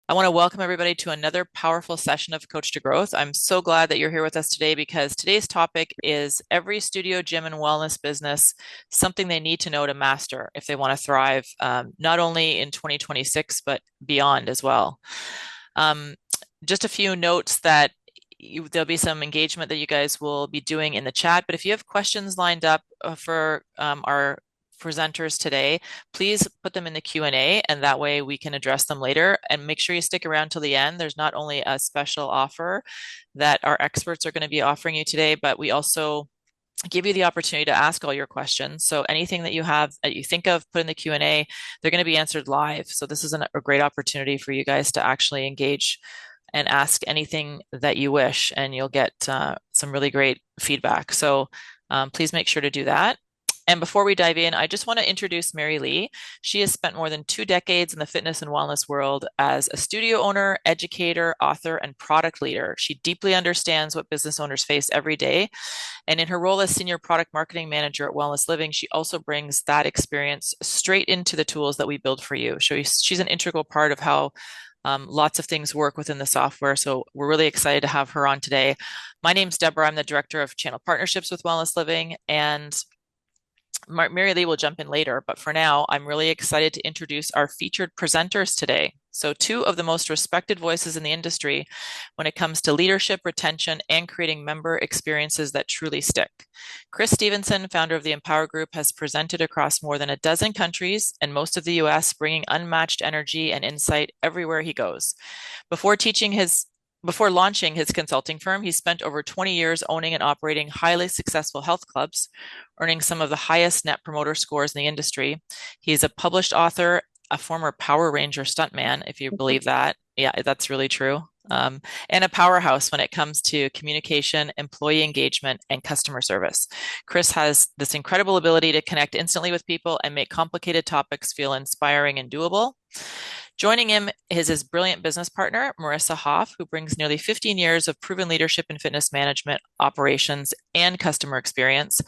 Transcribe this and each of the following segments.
I want to welcome everybody to another powerful session of Coach to Growth. I'm so glad that you're here with us today because today's topic is every studio, gym, and wellness business, something they need to know to master if they want to thrive, not only in 2026, but beyond as well. Um, just a few notes that there'll be some engagement that you guys will be doing in the chat. But if you have questions lined up for our presenters today, please put them in the Q&A, and that way we can address them later. And make sure you stick around till the end. There's not only a special offer that our experts are going to be offering you today, but we also give you the opportunity to ask all your questions. So anything that you have that you think of, put in the Q&A. They're going to be answered live. So this is a great opportunity for you guys to actually engage and ask anything that you wish, and you'll get some really great feedback. So please make sure to do that. And before we dive in, I just want to introduce Mary Lee. She has spent more than 2 decades in the fitness and wellness world as a studio owner, educator, author, and product leader. She deeply understands what business owners face every day. And in her role as senior product marketing manager at Wellness Living, she also brings that experience straight into the tools that we build for you. So she's an integral part of how lots of things work within the software. So we're really excited to have her on today. My name's Deborah. I'm the director of channel partnerships with Wellness Living, and Mary Lee will jump in later, but for now, I'm really excited to introduce our featured presenters today. So, two of the most respected voices in the industry when it comes to leadership, retention, and creating member experiences that truly stick. Chris Stevenson, founder of the Empower Group, has presented across more than a dozen countries and most of the US, bringing unmatched energy and insight everywhere he goes. Before teaching his before launching his consulting firm, he spent over 20 years owning and operating highly successful health clubs, earning some of the highest net promoter scores in the industry. He's a published author, a former Power Ranger stuntman, if you believe that. Yeah, that's really true. And a powerhouse when it comes to communication, employee engagement, and customer service. Chris has this incredible ability to connect instantly with people and make complicated topics feel inspiring and doable. Joining him is his brilliant business partner, Marisa Hoff, who brings nearly 15 years of proven leadership in fitness management, operations, and customer experience.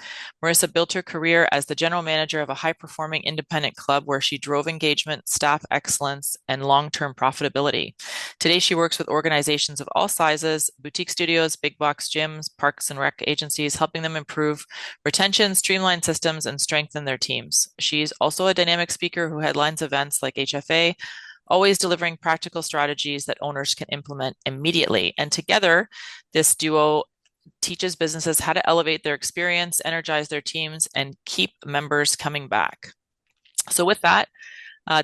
Marisa built her career as the general manager of a high-performing independent club where she drove engagement, staff excellence, and long-term profitability. Today, she works with organizations of all sizes, boutique studios, big box gyms, parks and rec agencies, helping them improve retention, streamline systems, and strengthen their teams. She's also a dynamic speaker who headlines events like HFA, always delivering practical strategies that owners can implement immediately. And together, this duo teaches businesses how to elevate their experience, energize their teams, and keep members coming back. So, with that,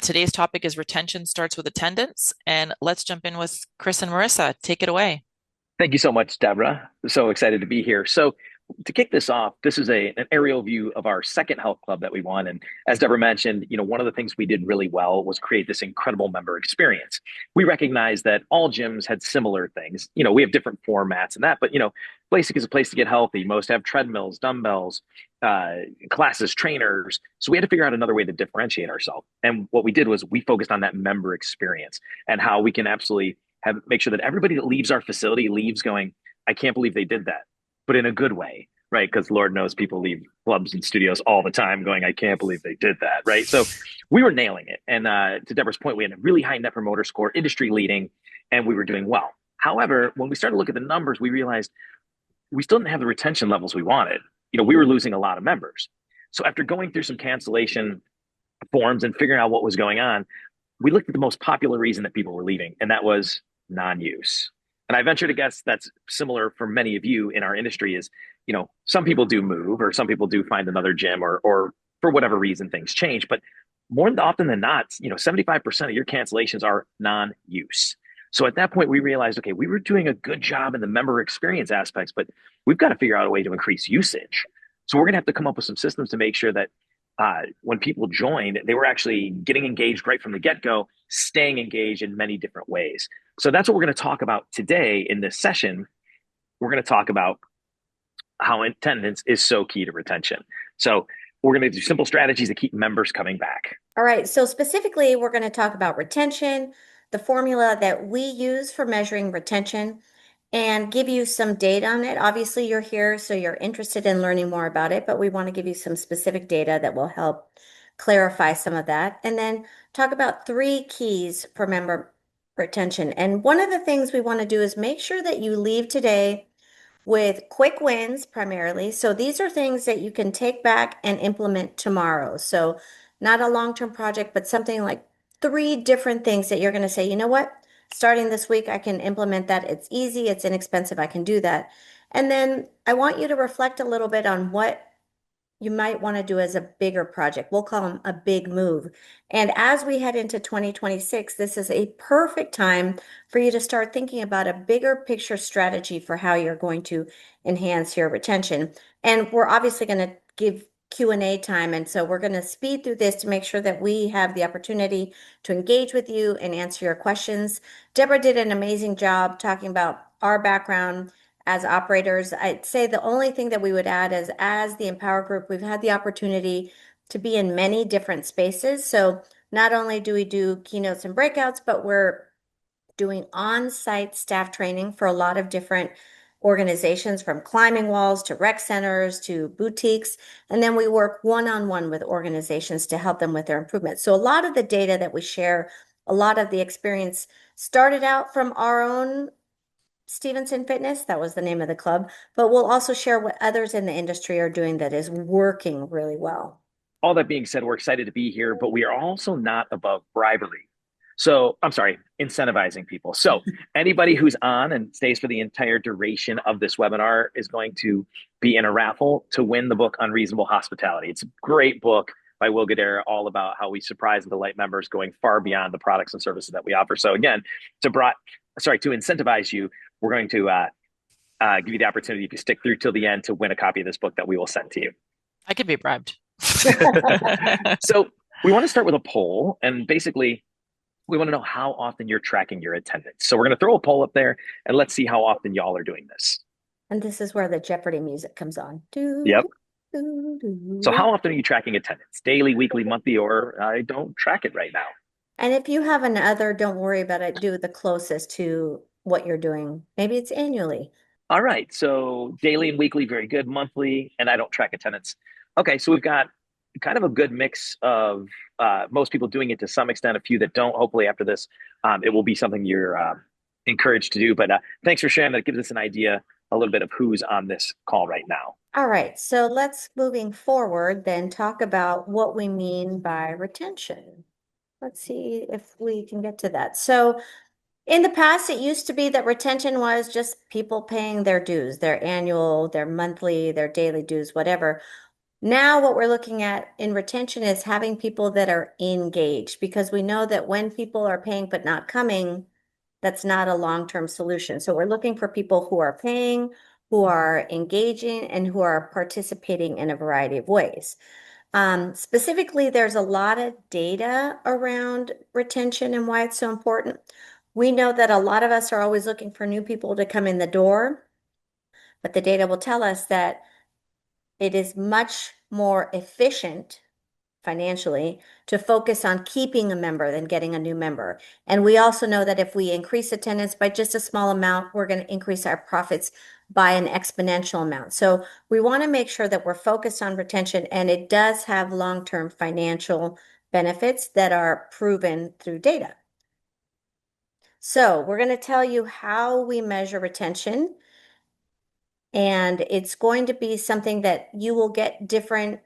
today's topic is retention starts with attendance. And let's jump in with Chris and Marisa. Take it away. Thank you so much, Deborah. So excited to be here. So, to kick this off, this is an aerial view of our second health club that we won. And as Deborah mentioned, one of the things we did really well was create this incredible member experience. We recognize that all gyms had similar things. We have different formats and that, but Basic is a place to get healthy. Most have treadmills, dumbbells, classes, trainers. So we had to figure out another way to differentiate ourselves. And what we did was we focused on that member experience and how we can absolutely make sure that everybody that leaves our facility leaves going, I can't believe they did that, but in a good way, right? Because Lord knows people leave clubs and studios all the time going, I can't believe they did that, right? So we were nailing it. And to Deborah's point, we had a really high net promoter score, industry leading, and we were doing well. However, when we started to look at the numbers, we realized we still didn't have the retention levels we wanted. We were losing a lot of members. So after going through some cancellation forms and figuring out what was going on, we looked at the most popular reason that people were leaving, and that was non-use. And I venture to guess that's similar for many of you in our industry is, some people do move or some people do find another gym or for whatever reason things change. But more often than not, 75% of your cancellations are non-use. So at that point, we realized, okay, we were doing a good job in the member experience aspects, but we've got to figure out a way to increase usage. So we're going to have to come up with some systems to make sure that when people joined, they were actually getting engaged right from the get-go, staying engaged in many different ways. So that's what we're going to talk about today in this session. We're going to talk about how attendance is so key to retention. So we're going to do simple strategies to keep members coming back. All right. So specifically, we're going to talk about retention, the formula that we use for measuring retention, and give you some data on it. Obviously, you're here, so you're interested in learning more about it, but we want to give you some specific data that will help clarify some of that. And then talk about 3 keys for member retention. And one of the things we want to do is make sure that you leave today with quick wins primarily. So these are things that you can take back and implement tomorrow. So not a long-term project, but something like three different things that you're going to say, you know what? Starting this week, I can implement that. It's easy, it's inexpensive, I can do that. And then I want you to reflect a little bit on what you might want to do as a bigger project. We'll call them a big move. And as we head into 2026, this is a perfect time for you to start thinking about a bigger picture strategy for how you're going to enhance your retention. And we're obviously going to give Q&A time. And so we're going to speed through this to make sure that we have the opportunity to engage with you and answer your questions. Deborah did an amazing job talking about our background as operators. I'd say the only thing that we would add is as the Empower Group, we've had the opportunity to be in many different spaces. So not only do we do keynotes and breakouts, but we're doing on-site staff training for a lot of different organizations, from climbing walls to rec centers to boutiques. And then we work one-on-one with organizations to help them with their improvement. So a lot of the data that we share, a lot of the experience started out from our own Stevenson Fitness, that was the name of the club, but we'll also share what others in the industry are doing that is working really well. All that being said, we're excited to be here, but we are also not above bribery. So, I'm sorry, incentivizing people. So, anybody who's on and stays for the entire duration of this webinar is going to be in a raffle to win the book Unreasonable Hospitality. It's a great book by Will Guidara, all about how we surprise and delight members, going far beyond the products and services that we offer. So, again, to incentivize you, we're going to give you the opportunity, if you stick through till the end, to win a copy of this book that we will send to you. I could be bribed. So we want to start with a poll, and basically we want to know how often you're tracking your attendance. So we're going to throw a poll up there, and let's see how often y'all are doing this. And this is where the Jeopardy music comes on. Yep. So how often are you tracking attendance? Daily, weekly, monthly, or I don't track it right now? And if you have another, don't worry about it. Do the closest to what you're doing. Maybe it's annually. All right. So daily and weekly, very good. Monthly, and I don't track attendance. Okay. So we've got kind of a good mix of most people doing it to some extent, a few that don't. Hopefully, after this, it will be something you're encouraged to do. But thanks for sharing. That gives us an idea, a little bit of who's on this call right now. All right. So let's, moving forward, then talk about what we mean by retention. Let's see if we can get to that. So in the past, it used to be that retention was just people paying their dues, their annual, their monthly, their daily dues, whatever. Now, what we're looking at in retention is having people that are engaged, because we know that when people are paying but not coming, that's not a long-term solution. So we're looking for people who are paying, who are engaging, and who are participating in a variety of ways. Specifically, there's a lot of data around retention and why it's so important. We know that a lot of us are always looking for new people to come in the door, but the data will tell us that it is much more efficient financially to focus on keeping a member than getting a new member. And we also know that if we increase attendance by just a small amount, we're going to increase our profits by an exponential amount. So we want to make sure that we're focused on retention, and it does have long-term financial benefits that are proven through data. So we're going to tell you how we measure retention, and it's going to be something that you will get different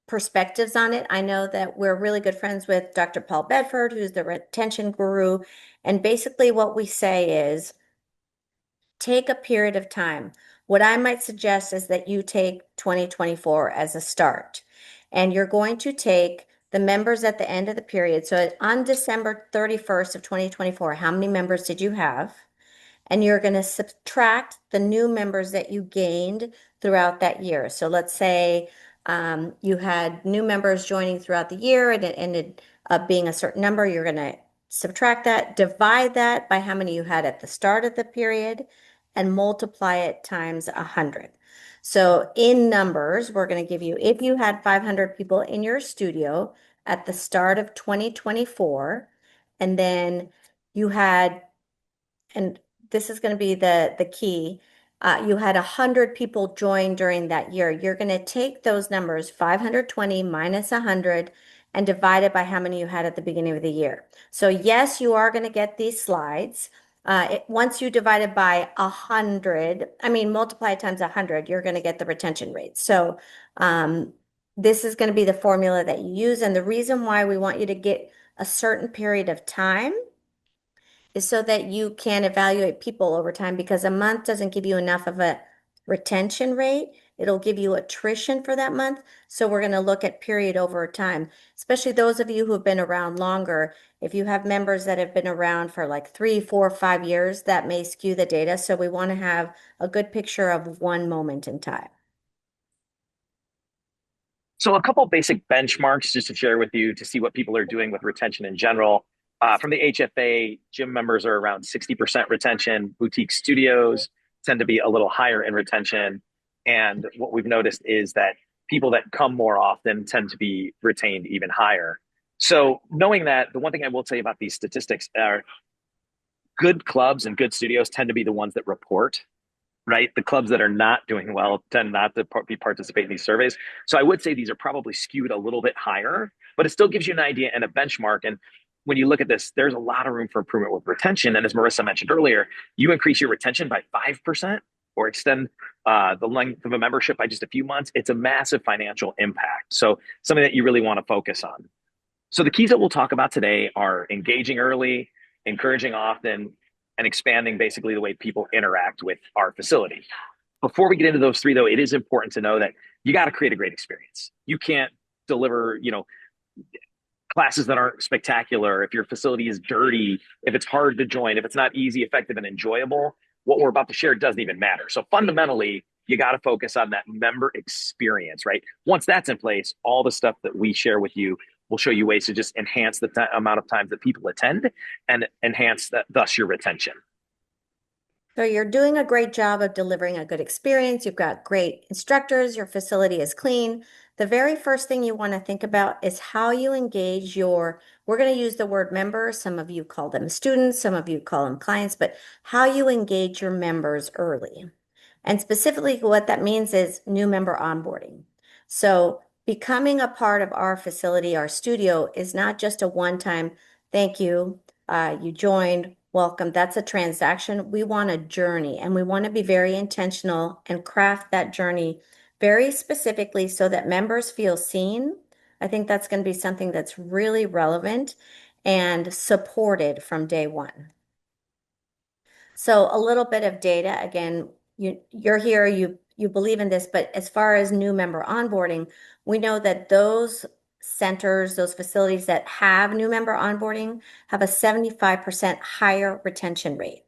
perspectives on it. I know that we're really good friends with Dr. Paul Bedford, who's the retention guru. And basically, what we say is take a period of time. What I might suggest is that you take 2024 as a start, and you're going to take the members at the end of the period. So on December 31st of 2024, how many members did you have? And you're going to subtract the new members that you gained throughout that year. So let's say you had new members joining throughout the year and it ended up being a certain number. You're going to subtract that, divide that by how many you had at the start of the period, and multiply it times 100. So in numbers, we're going to give you, if you had 500 people in your studio at the start of 2024, and then you had, and this is going to be the key. you had 100 people join during that year. You're going to take those numbers, 520 minus 100, and divide it by how many you had at the beginning of the year. So yes, you are going to get these slides. Once you divide it by 100, I mean, multiply it times 100, you're going to get the retention rate. So this is going to be the formula that you use. And the reason why we want you to get a certain period of time is so that you can evaluate people over time, because a month doesn't give you enough of a retention rate. It'll give you attrition for that month. So we're going to look at period over time, especially those of you who have been around longer. If you have members that have been around for like 3, 4, 5 years, that may skew the data. So we want to have a good picture of one moment in time. So a couple basic benchmarks just to share with you to see what people are doing with retention in general. From the HFA, gym members are around 60% retention. Boutique studios tend to be a little higher in retention. And what we've noticed is that people that come more often tend to be retained even higher. So knowing that, the one thing I will say about these statistics are good clubs and good studios tend to be the ones that report, right? The clubs that are not doing well tend not to participate in these surveys. So I would say these are probably skewed a little bit higher, but it still gives you an idea and a benchmark. And when you look at this, there's a lot of room for improvement with retention. And as Marisa mentioned earlier, you increase your retention by 5% or extend the length of a membership by just a few months, it's a massive financial impact. So something that you really want to focus on. So the keys that we'll talk about today are engaging early, encouraging often, and expanding basically the way people interact with our facility. Before we get into those three, though, it is important to know that you got to create a great experience. You can't deliver, classes that aren't spectacular, if your facility is dirty, if it's hard to join, if it's not easy, effective, and enjoyable. What we're about to share doesn't even matter. So fundamentally, you got to focus on that member experience, right? Once that's in place, all the stuff that we share with you will show you ways to just enhance the amount of times that people attend and enhance that, thus your retention. So you're doing a great job of delivering a good experience. You've got great instructors. Your facility is clean. The very first thing you want to think about is how you engage we're going to use the word members. Some of you call them students, some of you call them clients, but how you engage your members early. And specifically, what that means is new member onboarding. So becoming a part of our facility, our studio, is not just a one-time thank you, you joined, welcome. That's a transaction. We want a journey, and we want to be very intentional and craft that journey very specifically so that members feel seen. I think that's going to be something that's really relevant and supported from day one. So a little bit of data, again, you're here, you believe in this, but as far as new member onboarding, we know that those centers, those facilities that have new member onboarding have a 75% higher retention rate.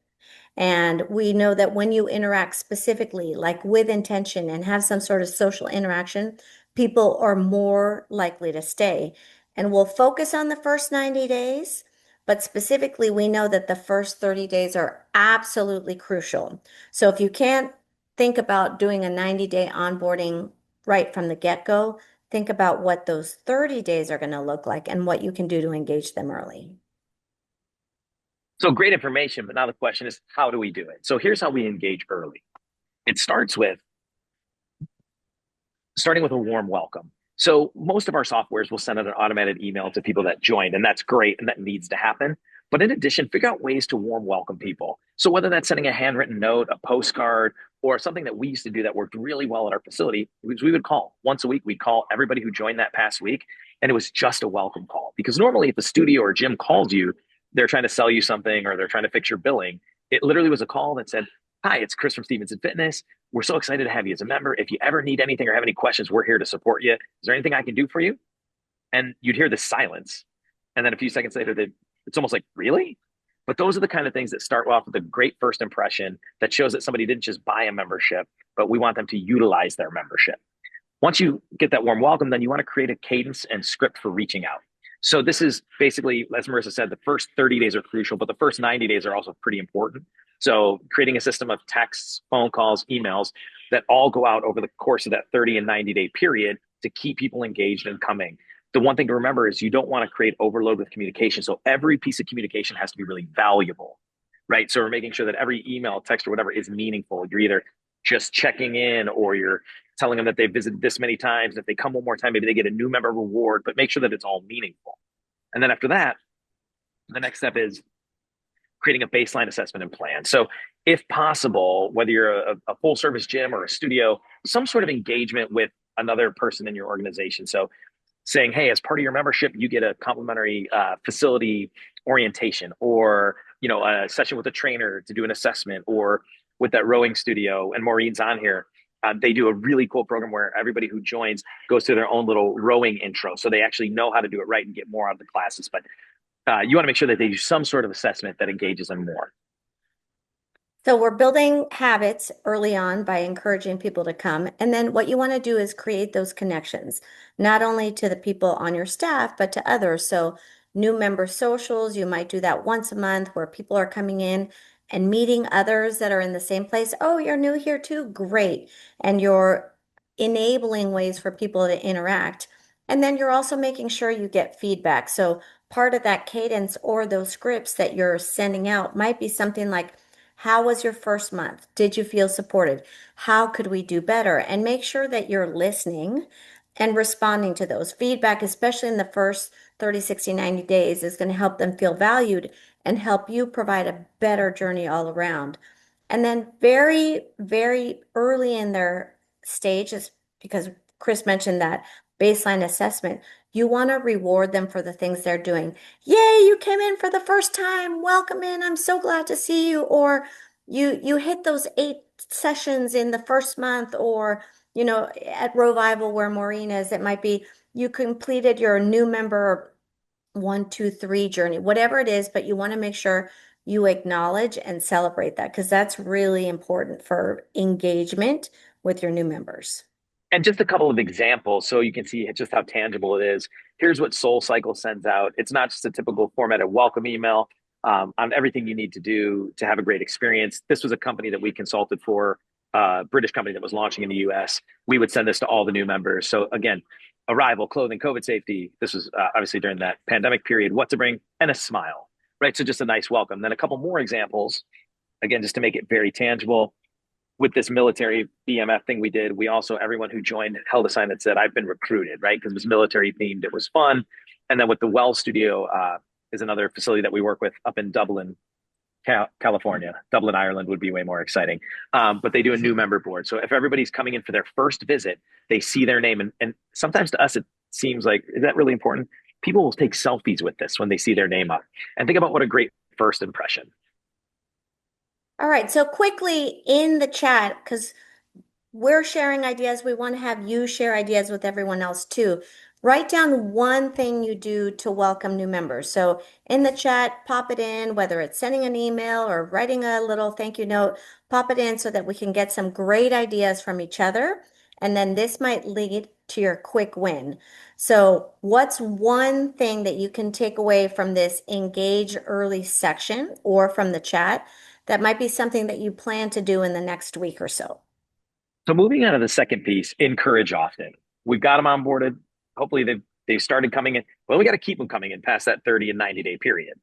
And we know that when you interact specifically, like with intention and have some sort of social interaction, people are more likely to stay. And we'll focus on the first 90 days, but specifically, we know that the first 30 days are absolutely crucial. So if you can't think about doing a 90-day onboarding right from the get-go, think about what those 30 days are going to look like and what you can do to engage them early. So great information, but now the question is, how do we do it? So here's how we engage early. It starts with starting with a warm welcome. So most of our softwares will send out an automated email to people that joined, and that's great, and that needs to happen. But in addition, figure out ways to warm welcome people. So whether that's sending a handwritten note, a postcard, or something that we used to do that worked really well at our facility, was we would call once a week. We'd call everybody who joined that past week, and it was just a welcome call. Because normally if a studio or gym calls you, they're trying to sell you something or they're trying to fix your billing. It literally was a call that said, "Hi, it's Chris from Stevenson Fitness. We're so excited to have you as a member. If you ever need anything or have any questions, we're here to support you. Is there anything I can do for you?" And you'd hear this silence. And then a few seconds later, it's almost like, really? But those are the kind of things that start off with a great first impression that shows that somebody didn't just buy a membership, but we want them to utilize their membership. Once you get that warm welcome, then you want to create a cadence and script for reaching out. So this is basically, as Marisa said, the first 30 days are crucial, but the first 90 days are also pretty important. So creating a system of texts, phone calls, emails that all go out over the course of that 30 and 90-day period to keep people engaged and coming. The one thing to remember is you don't want to create overload with communication. So every piece of communication has to be really valuable, right? So we're making sure that every email, text, or whatever is meaningful. You're either just checking in, or you're telling them that they've visited this many times. If they come one more time, maybe they get a new member reward, but make sure that it's all meaningful. And then after that, the next step is creating a baseline assessment and plan. So, if possible, whether you're a full service gym or a studio, some sort of engagement with another person in your organization. So, saying, hey, as part of your membership, you get a complimentary facility orientation, or a session with a trainer to do an assessment, or with that rowing studio. And Maureen's on here. They do a really cool program where everybody who joins goes through their own little rowing intro, so they actually know how to do it right and get more out of the classes. But you want to make sure that they do some sort of assessment that engages them more. So we're building habits early on by encouraging people to come. And then what you want to do is create those connections, not only to the people on your staff, but to others. So new member socials, you might do that once a month where people are coming in and meeting others that are in the same place. Oh, you're new here too? Great. And you're enabling ways for people to interact. And then you're also making sure you get feedback. So part of that cadence or those scripts that you're sending out might be something like, how was your first month? Did you feel supported? How could we do better? And make sure that you're listening and responding to those feedback, especially in the first 30, 60, 90 days, is going to help them feel valued and help you provide a better journey all around. And then very, very early in their stages, because Chris mentioned that baseline assessment, you want to reward them for the things they're doing. Yay, you came in for the first time. Welcome in. I'm so glad to see you. Or you hit those 8 sessions in the first month, or at Revival where Maureen is, it might be you completed your new member 1, 2, 3 journey, whatever it is, but you want to make sure you acknowledge and celebrate that because that's really important for engagement with your new members. And just a couple of examples so you can see just how tangible it is. Here's what Soul Cycle sends out. It's not just a typical formatted welcome email on everything you need to do to have a great experience. This was a company that we consulted for, a British company that was launching in the US. We would send this to all the new members. So again, arrival, clothing, COVID safety. This was obviously during that pandemic period, what to bring, and a smile, right? So just a nice welcome. Then a couple more examples, again, just to make it very tangible. With this military BMF thing we did, we also, everyone who joined held a sign that said, I've been recruited, right? Because it was military themed. It was fun. And then with the Well Studio is another facility that we work with up in Dublin, California. Dublin, Ireland would be way more exciting. But they do a new member board. So if everybody's coming in for their first visit, they see their name. And sometimes to us, it seems like, is that really important? People will take selfies with this when they see their name up. And think about what a great first impression. All right, so quickly in the chat, because we're sharing ideas, we want to have you share ideas with everyone else too. Write down one thing you do to welcome new members. So in the chat, pop it in, whether it's sending an email or writing a little thank you note, pop it in so that we can get some great ideas from each other. And then this might lead to your quick win. So what's one thing that you can take away from this engage early section or from the chat that might be something that you plan to do in the next week or so? So moving on to the second piece, encourage often. We've got them onboarded. Hopefully they've started coming in. Well, we got to keep them coming in past that 30 and 90-day period.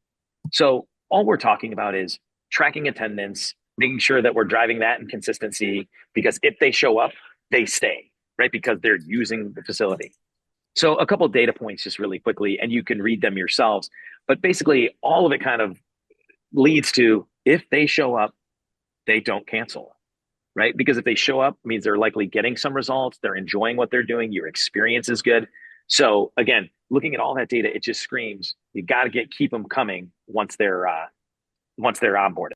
So all we're talking about is tracking attendance, making sure that we're driving that in consistency, because if they show up, they stay, right? Because they're using the facility. So a couple of data points just really quickly, and you can read them yourselves. But basically all of it kind of leads to, if they show up, they don't cancel, right? Because if they show up, it means they're likely getting some results, they're enjoying what they're doing, your experience is good. So again, looking at all that data, it just screams you got to keep them coming once they're onboarded.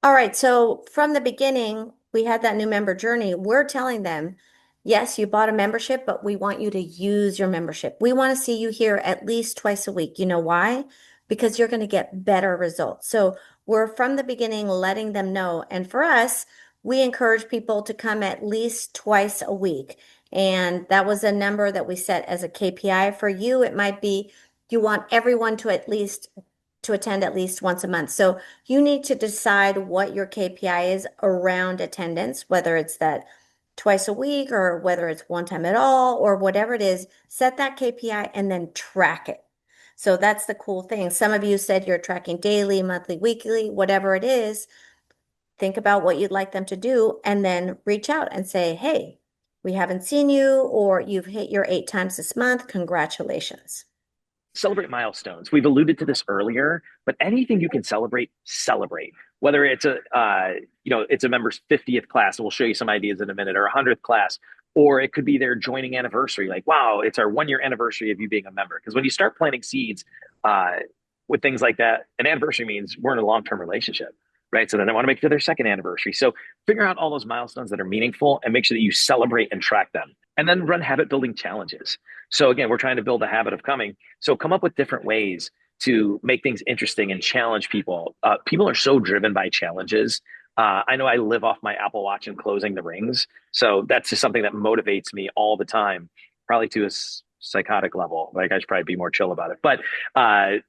All right, so from the beginning, we had that new member journey. We're telling them, yes, you bought a membership, but we want you to use your membership. We want to see you here at least twice a week. You know why? Because you're going to get better results. So we're from the beginning letting them know. And for us, we encourage people to come at least twice a week. And that was a number that we set as a KPI. For you, it might be you want everyone to attend at least once a month. So you need to decide what your KPI is around attendance, whether it's that twice a week or whether it's one time at all or whatever it is. Set that KPI and then track it. So that's the cool thing. Some of you said you're tracking daily, monthly, weekly, whatever it is. think about what you'd like them to do, and then reach out and say, hey, we haven't seen you, or you've hit your 8 times this month. Congratulations. Celebrate milestones. We've alluded to this earlier, but anything you can celebrate, celebrate. Whether it's it's a member's 50th class, and we'll show you some ideas in a minute, or a 100th class, or it could be their joining anniversary. Like, wow, it's our 1 year anniversary of you being a member. Because when you start planting seeds uh, with things like that, an anniversary means we're in a long term relationship, right? So then they want to make it to their second anniversary. So figure out all those milestones that are meaningful and make sure that you celebrate and track them. And then run habit building challenges. So again, we're trying to build a habit of coming. So come up with different ways to make things interesting and challenge people. People are so driven by challenges. I know I live off my Apple Watch and closing the rings. So that's just something that motivates me all the time, probably to a psychotic level. Like I should probably be more chill about it. But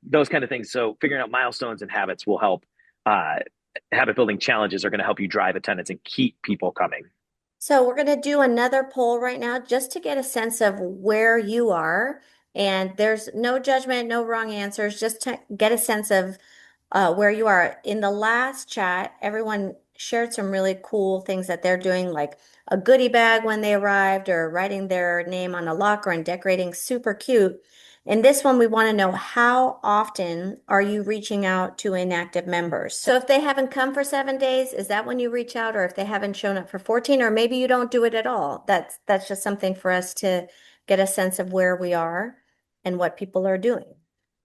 those kind of things. So figuring out milestones and habits will help. Habit building challenges are going to help you drive attendance and keep people coming. So we're going to do another poll right now just to get a sense of where you are. And there's no judgment, no wrong answers, just to get a sense of where you are. In the last chat, everyone shared some really cool things that they're doing, like a goodie bag when they arrived, or writing their name on a locker and decorating. Super cute. In this one, we want to know, how often are you reaching out to inactive members? So if they haven't come for 7 days, is that when you reach out? Or if they haven't shown up for 14, or maybe you don't do it at all? That's just something for us to get a sense of where we are and what people are doing.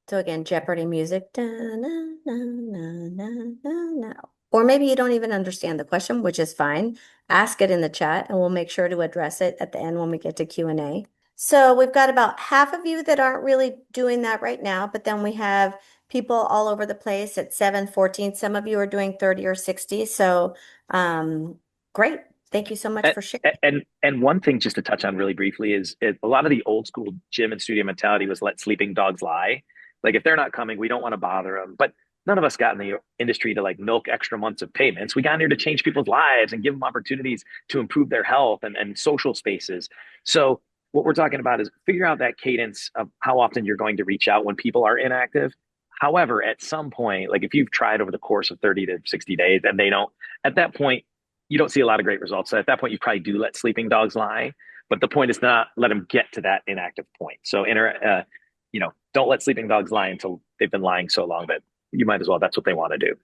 So again, Jeopardy music. Da, na, na, na, na, na, na. Or maybe you don't even understand the question, which is fine. Ask it in the chat and we'll make sure to address it at the end when we get to Q&A. So we've got about half of you that aren't really doing that right now, but then we have people all over the place at 7, 14. Some of you are doing 30 or 60. So great. Thank you so much And, for sharing. and one thing just to touch on really briefly is a lot of the old school gym and studio mentality was let sleeping dogs lie. Like if they're not coming, we don't want to bother them. But none of us got in the industry to like milk extra months of payments. We got in here to change people's lives and give them opportunities to improve their health and social spaces. So what we're talking about is figure out that cadence of how often you're going to reach out when people are inactive. However, at some point, like if you've tried over the course of 30 to 60 days and they don't, at that point, you don't see a lot of great results. So at that point, you probably do let sleeping dogs lie. But the point is not let them get to that inactive point. So, don't let sleeping dogs lie until they've been lying so long that you might as well. That's what they want to do.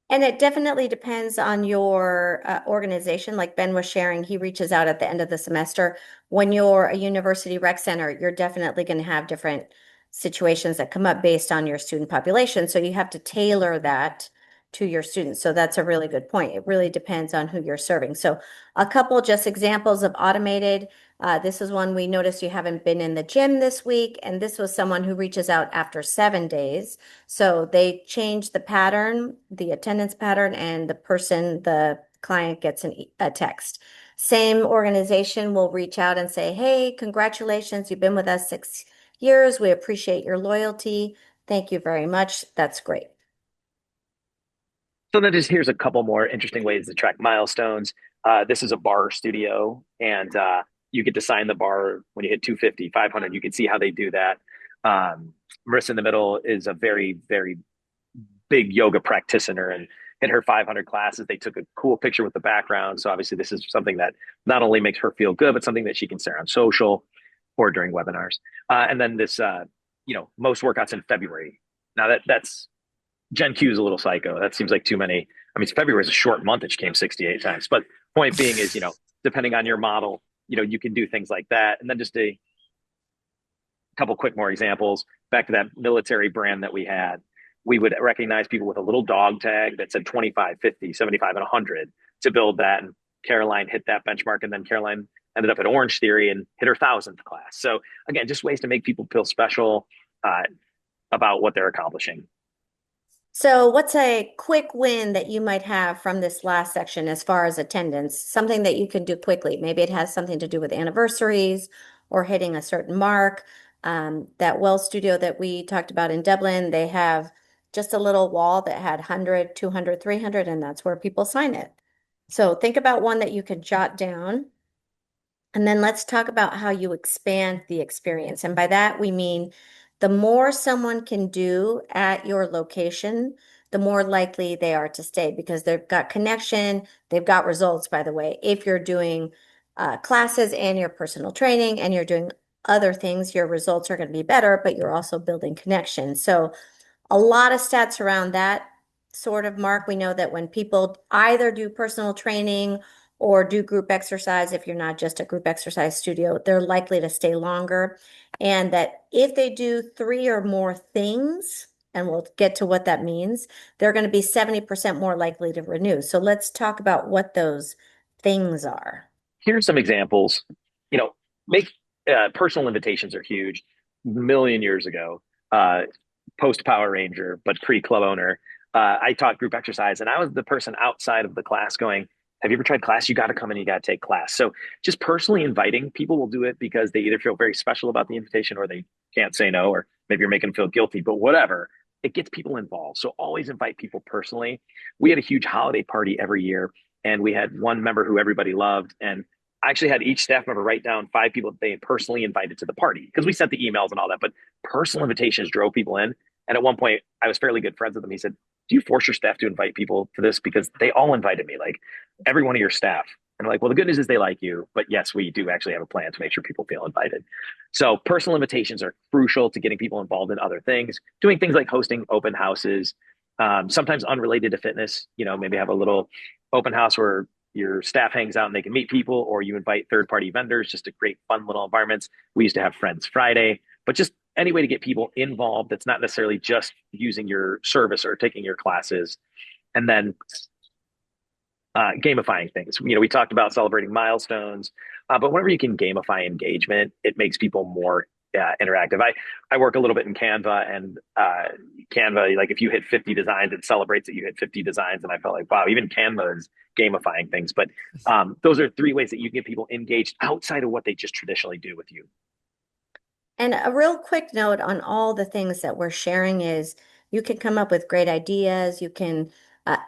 And it definitely depends on your organization. Like Ben was sharing, he reaches out at the end of the semester. When you're a university rec center, you're definitely going to have different situations that come up based on your student population. So you have to tailor that to your students. So that's a really good point. It really depends on who you're serving. So a couple just examples of automated. This is one we noticed you haven't been in the gym this week. And this was someone who reaches out after 7 days. So they change the pattern, the attendance pattern, and the client gets a text. Same organization will reach out and say, hey, congratulations, you've been with us 6 years. We appreciate your loyalty. Thank you very much. That's great. So then just here's a couple more interesting ways to track milestones. This is a bar studio, and you get to sign the bar when you hit 250, 500. You can see how they do that. Marissa in the middle is a very, very big yoga practitioner, and in her 500 classes, they took a cool picture with the background. So obviously, this is something that not only makes her feel good, but something that she can share on social or during webinars. And then this, most workouts in February. Now that's Gen Q is a little psycho. That seems like too many. I mean, February is a short month that she came 68 times. But point being is, depending on your model, you can do things like that. And then just a couple quick more examples. Back to that military brand that we had, we would recognize people with a little dog tag that said 25, 50, 75, and 100 to build that. And Caroline hit that benchmark. And then Caroline ended up at Orange Theory and hit her 1,000th class. So again, just ways to make people feel special about what they're accomplishing. So what's a quick win that you might have from this last section as far as attendance? Something that you can do quickly. Maybe it has something to do with anniversaries or hitting a certain mark. That Well Studio that we talked about in Dublin, they have just a little wall that had 100, 200, 300, and that's where people sign it. So think about one that you could jot down. And then let's talk about how you expand the experience. And by that, we mean the more someone can do at your location, the more likely they are to stay because they've got connection, they've got results, by the way. If you're doing classes and your personal training and you're doing other things, your results are going to be better, but you're also building connection. So a lot of stats around that sort of mark. We know that when people either do personal training or do group exercise, if you're not just a group exercise studio, they're likely to stay longer. And that if they do three or more things, and we'll get to what that means, they're going to be 70% more likely to renew. So let's talk about what those things are. Here's some examples. You know, make personal invitations are huge. A million years ago, post Power Ranger, but pre club owner, I taught group exercise, and I was the person outside of the class going, "Have you ever tried class? You got to come in. You got to take class." So just personally inviting people will do it because they either feel very special about the invitation or they can't say no, or maybe you're making them feel guilty. But whatever, it gets people involved. So always invite people personally. We had a huge holiday party every year, and we had one member who everybody loved, and I actually had each staff member write down 5 people that they personally invited to the party because we sent the emails and all that, but personal invitations drove people in. And at one point, I was fairly good friends with him. He said, "Do you force your staff to invite people to this? Because they all invited me, like every one of your staff." And I'm like, "Well, the good news is they like you, but yes, we do actually have a plan to make sure people feel invited." So personal invitations are crucial to getting people involved in other things, doing things like hosting open houses, sometimes unrelated to fitness. Maybe have a little open house where your staff hangs out and they can meet people, or you invite third party vendors just to create fun little environments. We used to have Friends Friday, but just any way to get people involved that's not necessarily just using your service or taking your classes. And then gamifying things. We talked about celebrating milestones, but whenever you can gamify engagement, it makes people more interactive. I work a little bit in Canva, and Canva, like if you hit 50 designs, it celebrates that you hit 50 designs. And I felt like, wow, even Canva is gamifying things. But those are 3 ways that you can get people engaged outside of what they just traditionally do with you. And a real quick note on all the things that we're sharing is you can come up with great ideas. You can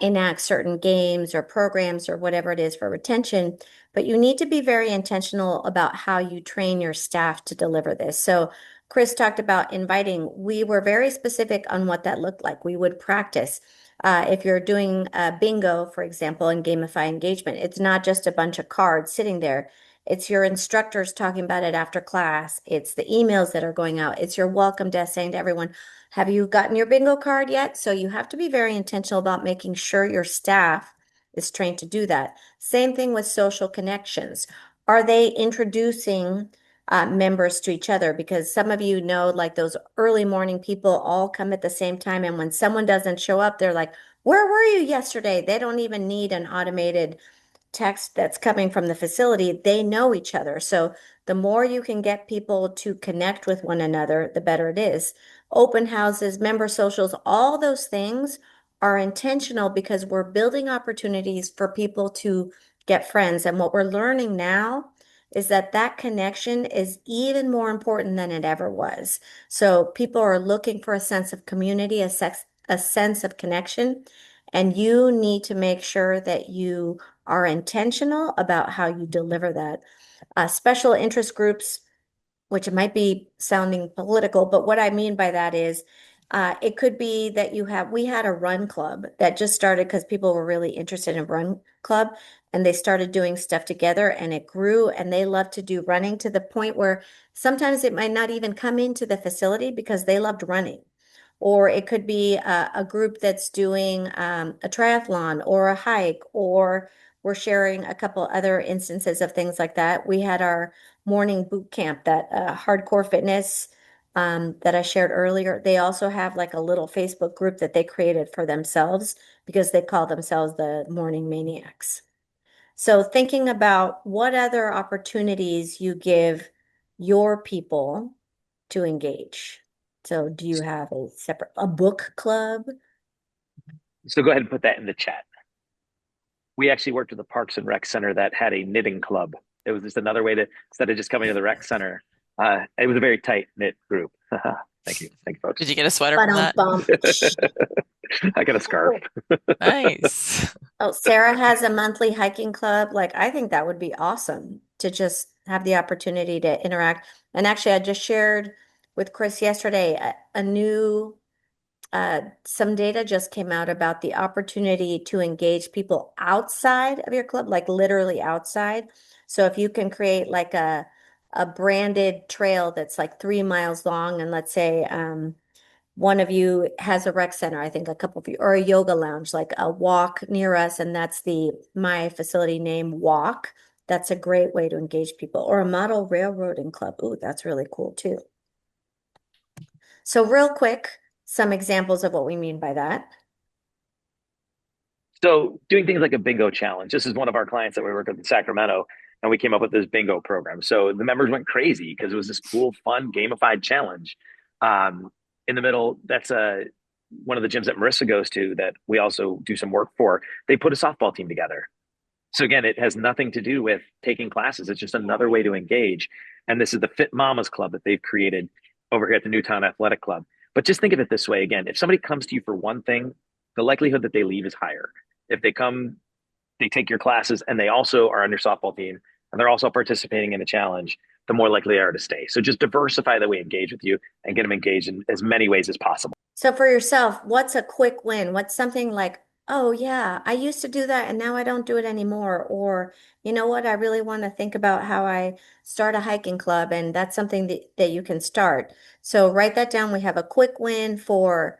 enact certain games or programs or whatever it is for retention, but you need to be very intentional about how you train your staff to deliver this. So Chris talked about inviting. We were very specific on what that looked like. We would practice. If you're doing bingo, for example, and gamify engagement, it's not just a bunch of cards sitting there. It's your instructors talking about it after class. It's the emails that are going out. It's your welcome desk saying to everyone, have you gotten your bingo card yet? So you have to be very intentional about making sure your staff is trained to do that. Same thing with social connections. Are they introducing members to each other? Because some of you know, like those early morning people all come at the same time. And when someone doesn't show up, they're like, where were you yesterday? They don't even need an automated text that's coming from the facility, they know each other. So the more you can get people to connect with one another, the better it is. Open houses, member socials, all those things are intentional because we're building opportunities for people to get friends. And what we're learning now is that that connection is even more important than it ever was. So people are looking for a sense of community, a sense of connection, and you need to make sure that you are intentional about how you deliver that. Special interest groups, which might be sounding political, but what I mean by that is it could be that we had a run club that just started because people were really interested in run club and they started doing stuff together and it grew and they love to do running to the point where sometimes it might not even come into the facility because they loved running. Or it could be a group that's doing a triathlon or a hike, or we're sharing a couple other instances of things like that. We had our morning boot camp, that hardcore fitness that I shared earlier. They also have like a little Facebook group that they created for themselves because they call themselves the Morning Maniacs. So thinking about what other opportunities you give your people to engage. So do you have a book club? So go ahead and put that in the chat. We actually worked with the Parks and Rec Center that had a knitting club. It was just another way to, instead of just coming to the rec center, it was a very tight knit group. Thank you. Thank you, Did folks. you get a sweater But from that? I got a scarf. Nice. Oh, Sarah has a monthly hiking club. Like, I think that would be awesome to just have the opportunity to interact. And actually, I just shared with Chris yesterday a new some data just came out about the opportunity to engage people outside of your club, like literally outside. So if you can create like a branded trail that's like 3 miles long, and let's say one of you has a rec center, I think a couple of you, or a yoga lounge, like a walk near us, and that's the my facility name Walk. That's a great way to engage people. Or a model railroading club. Ooh, that's really cool too. So real quick, some examples of what we mean by that. So doing things like a bingo challenge. This is one of our clients that we work with in Sacramento, and we came up with this bingo program. So the members went crazy because it was this cool, fun, gamified challenge. Um, in the middle, that's one of the gyms that Marissa goes to that we also do some work for. They put a softball team together. So again, it has nothing to do with taking classes. It's just another way to engage. And this is the Fit Mamas Club that they've created over here at the Newtown Athletic Club. But just think of it this way again, if somebody comes to you for one thing, the likelihood that they leave is higher. If they come, they take your classes and they also are on your softball team and they're also participating in a challenge, the more likely they are to stay. So just diversify the way we engage with you and get them engaged in as many ways as possible. So for yourself, what's a quick win? What's something like, oh yeah, I used to do that and now I don't do it anymore. Or, you know what, I really want to think about how I start a hiking club, and that's something that you can start. So write that down. We have a quick win for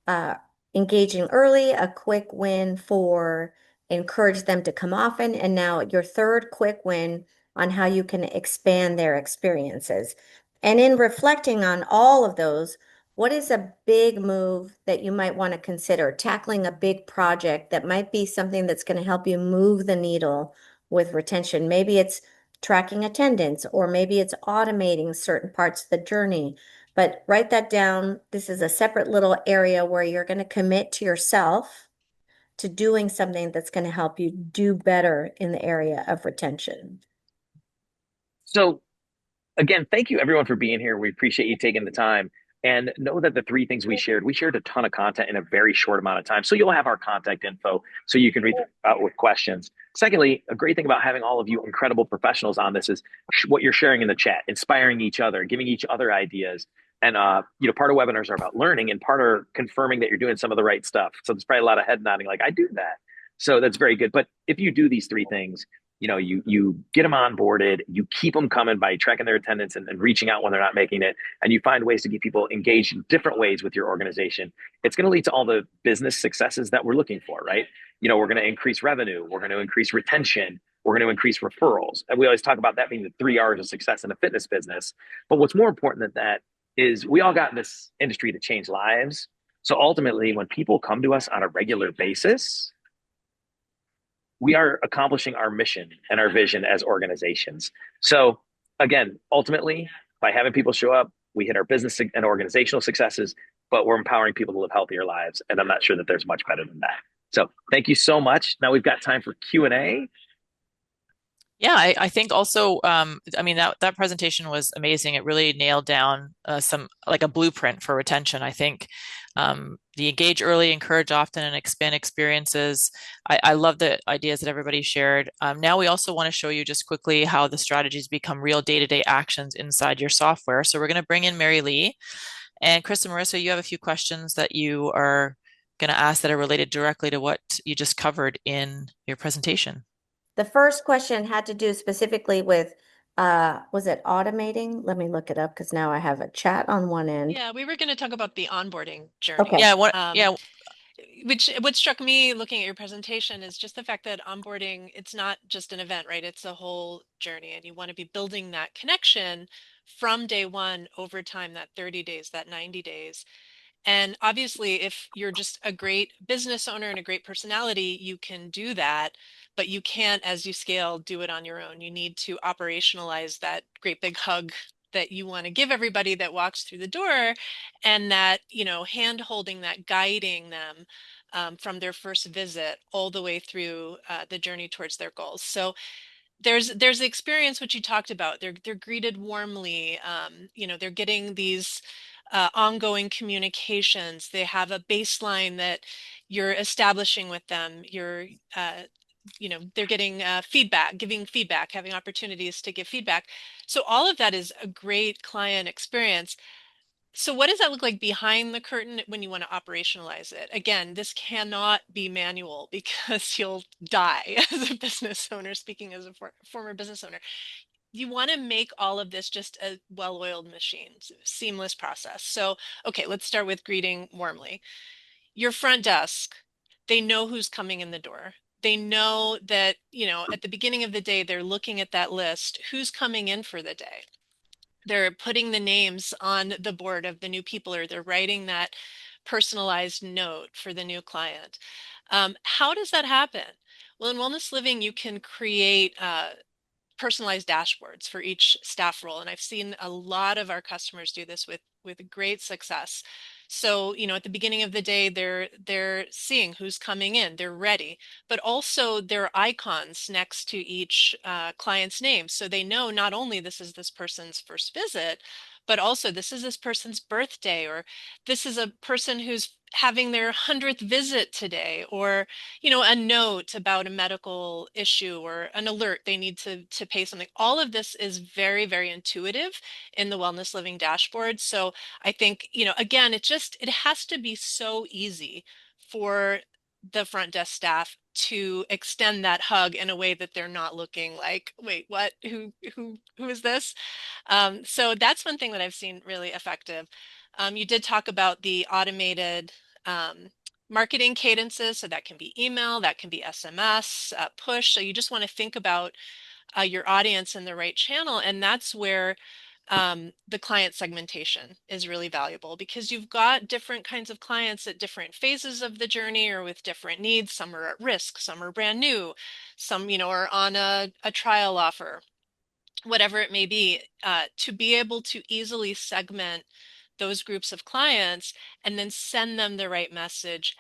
uh, engaging early, a quick win for encourage them to come often, and now your third quick win on how you can expand their experiences. And in reflecting on all of those, what is a big move that you might want to consider? Tackling a big project that might be something that's going to help you move the needle with retention. Maybe it's tracking attendance, or maybe it's automating certain parts of the journey. But write that down. This is a separate little area where you're going to commit to yourself to doing something that's going to help you do better in the area of retention. So again, thank you everyone for being here. We appreciate you taking the time. And know that the three things we shared a ton of content in a very short amount of time. So you'll have our contact info so you can reach out with questions. Secondly, a great thing about having all of you incredible professionals on this is what you're sharing in the chat, inspiring each other, giving each other ideas. And part of webinars are about learning and part are confirming that you're doing some of the right stuff. So there's probably a lot of head nodding, like I do that. So that's very good. But if you do these three things, you get them onboarded, you keep them coming by tracking their attendance and reaching out when they're not making it, and you find ways to get people engaged in different ways with your organization. It's going to lead to all the business successes that we're looking for, right? We're going to increase revenue, we're going to increase retention, we're going to increase referrals, and we always talk about that being the 3 R's of success in a fitness business. But what's more important than that is we all got in this industry to change lives. So ultimately, when people come to us on a regular basis, we are accomplishing our mission and our vision as organizations. So again, ultimately, by having people show up, we hit our business and organizational successes, but we're empowering people to live healthier lives. And I'm not sure that there's much better than that. So thank you so much. Now we've got time for Q&A. Yeah, I think also, I mean, that presentation was amazing. It really nailed down some like a blueprint for retention. I think the engage early, encourage often, and expand experiences. I love the ideas that everybody shared. Now we also want to show you just quickly how the strategies become real day-to-day actions inside your software. So we're going to bring in Mary Lee. And Chris and Marissa, you have a few questions that you are going to ask that are related directly to what you just covered in your presentation. The first question had to do specifically with, was it automating? Let me look it up because now I have a chat on one end. Yeah, we were going to talk about the onboarding journey. Okay. Yeah, yeah, Which what struck me looking at your presentation is just the fact that onboarding, it's not just an event, right? It's a whole journey, and you want to be building that connection from day one over time, that 30 days, that 90 days. And obviously, if you're just a great business owner and a great personality, you can do that, but you can't, as you scale, do it on your own. You need to operationalize that great big hug that you want to give everybody that walks through the door, and that, hand holding, that guiding them from their first visit all the way through the journey towards their goals. So there's the experience which you talked about. They're greeted warmly. They're getting these ongoing communications. They have a baseline that you're establishing with them. They're getting feedback, giving feedback, having opportunities to give feedback. So all of that is a great client experience. So what does that look like behind the curtain when you want to operationalize it? Again, this cannot be manual because you'll die as a business owner, speaking as a former business owner. You want to make all of this just a well-oiled machine, seamless process. So, okay, let's start with greeting warmly. Your front desk, they know who's coming in the door. They know that, at the beginning of the day, they're looking at that list, who's coming in for the day. They're putting the names on the board of the new people, or they're writing that personalized note for the new client. How does that happen? Well, in Wellness Living, you can create personalized dashboards for each staff role. And I've seen a lot of our customers do this with great success. So, at the beginning of the day, they're seeing who's coming in, they're ready, but also there are icons next to each client's name. So they know not only this is this person's first visit, but also this is this person's birthday, or this is a person who's having their 100th visit today, or a note about a medical issue or an alert they need to pay something. All of this is very, very intuitive in the Wellness Living dashboard. So I think, again, it has to be so easy for the front desk staff to extend that hug in a way that they're not looking like, wait, what? Who is this? So that's one thing that I've seen really effective. You did talk about the automated marketing cadences. So that can be email, that can be SMS, push. So you just want to think about your audience in the right channel. And that's where the client segmentation is really valuable, because you've got different kinds of clients at different phases of the journey or with different needs. Some are at risk, some are brand new, some, are on a trial offer, whatever it may be, to be able to easily segment those groups of clients and then send them the right message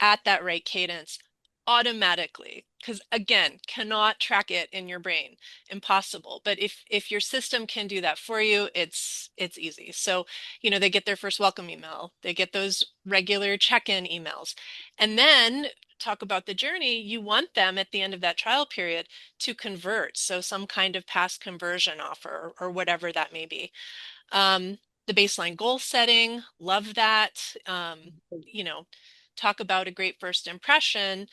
at that right cadence automatically, because again, cannot track it in your brain, impossible. But if your system can do that for you, it's easy. So they get their first welcome email, they get those regular check-in emails, and then talk about the journey. You want them at the end of that trial period to convert, so some kind of past conversion offer or whatever that may be. um, the baseline goal setting, love that. You know, talk about a great first impression.